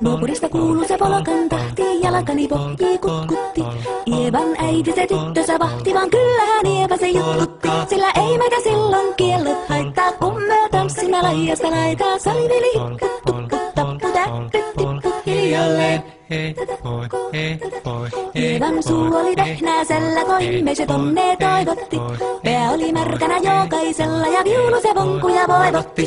Nuopurista kuuluu se polakan tahti, jalkani pohjii kutkutti. Ievan äiti se tyttönsä vahti, vaan kyllähän Ieva se jutkutti. Sillä ei meitä silloin kiellot haittaa, kun me tanssimme laijasta laitaa. Salivili, puttu, putappu, täppy, tippu, hiljalleen. Hei voi. Ievan suu oli vehnäisellä, koimme se tonne toivotti. Pää oli märkänä jokaisella ja viulu se vonkuja voivotti.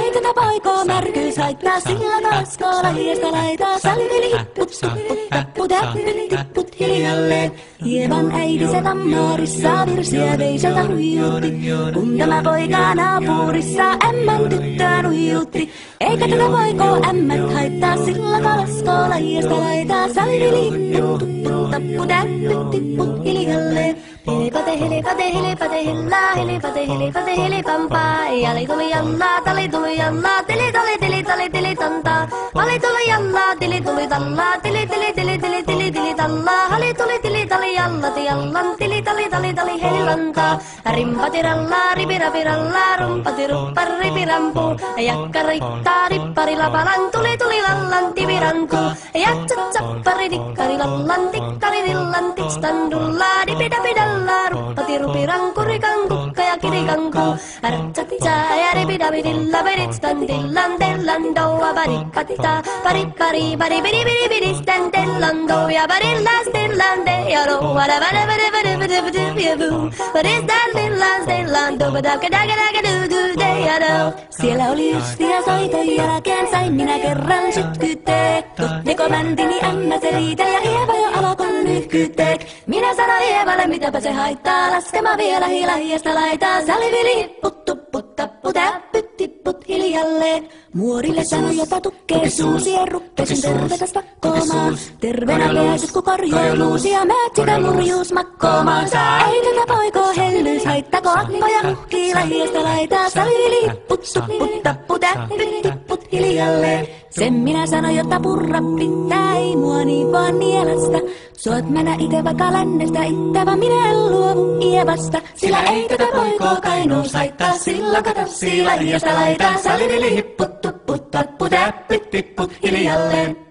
Ei tätä poikoo märkyys haittaa, sillä kaskoo laijasta laitaa. Salivili, puttu, putappu, täppy, tipput, hiljalleen. Ievan äiti se tammoorissa virsiä veiseltä nuijutti. Kun tämä poika naapurissa ämmän tyttöä nuijutti. Eikä tätä poikoo ämmät haittaa, sillä kalaskoo laijasta laitaa. Salivili, puttu, putappu, täppy, tipput, hiljalleen. Hilipate, hilipate, hilipate, hillaa, hilipate, hilipate, hilipampaa. Jali tuli jallaa, tali tuli jallaa, tili tali, tili tali, tili tantaa. Ali tuli jallaa, tili tuli tallaa, tili tili tili tili tili tili tallaa. Ali tuli tili tali jallati jallan, tili tali tali tali helilantaa. Rimpati rallaa, ripirapi rallaa, rumpati ruppar ripirampu. Jakka riittaa, rippari lapalan, tuli tuli lallan, tivirantu. Jatsat sappari dikkari lallan, tikkari dillan, tikstan dullaa, dipidapidalla. Ruppati rupiranku, rikanku, ja kirikanku. Ratsatsaa ja ripidapidilla, peritstan dillan, tellan doa, barikatita. Pari pari pari piri piri piri stan tellan doa, barillas dillan de yaro. Wada wada wada wada wada wada yabu. What is that dillan dillan doa, daga daga daga do do de yaro. Siellä oli ystia soiton jälkeen, sain minä kerran sytkytetty. Joko mäntini ämmä se riiteli ja Ieva jo alkoi nyhkytek. Minä sanoin Ievalle, mitäpä se haittaa, laskema vielä hilahiasta laitaa. Salivili, puttu, puttappu, täppyt, tipput hiljalleen. Muorille sanoi, jota tukkee suusi ja ruppesin tervetäs pakkoomaan. Terveenä pääsyt, kun korjoiluusi ja määt sitä murjuus makkoomaan. Ei tätä poikoo hellyys haittako, akkoja huhkii lahiasta laitaa. Salivili, puttu, puttappu, täppyt, tipput hiljalleen. Sen minä sanoin, jotta purra pitää, ei mua niin vaan nielästä. Suot mennä ite vaikka lännestä, ittävä minä en luovu Ievasta. Sillä ei tätä poikoo kainuus haittaa, sillä katassi lahiasta laitaa. Salivili, hipputtu, puttappu, täppyt, tipput hiljalleen.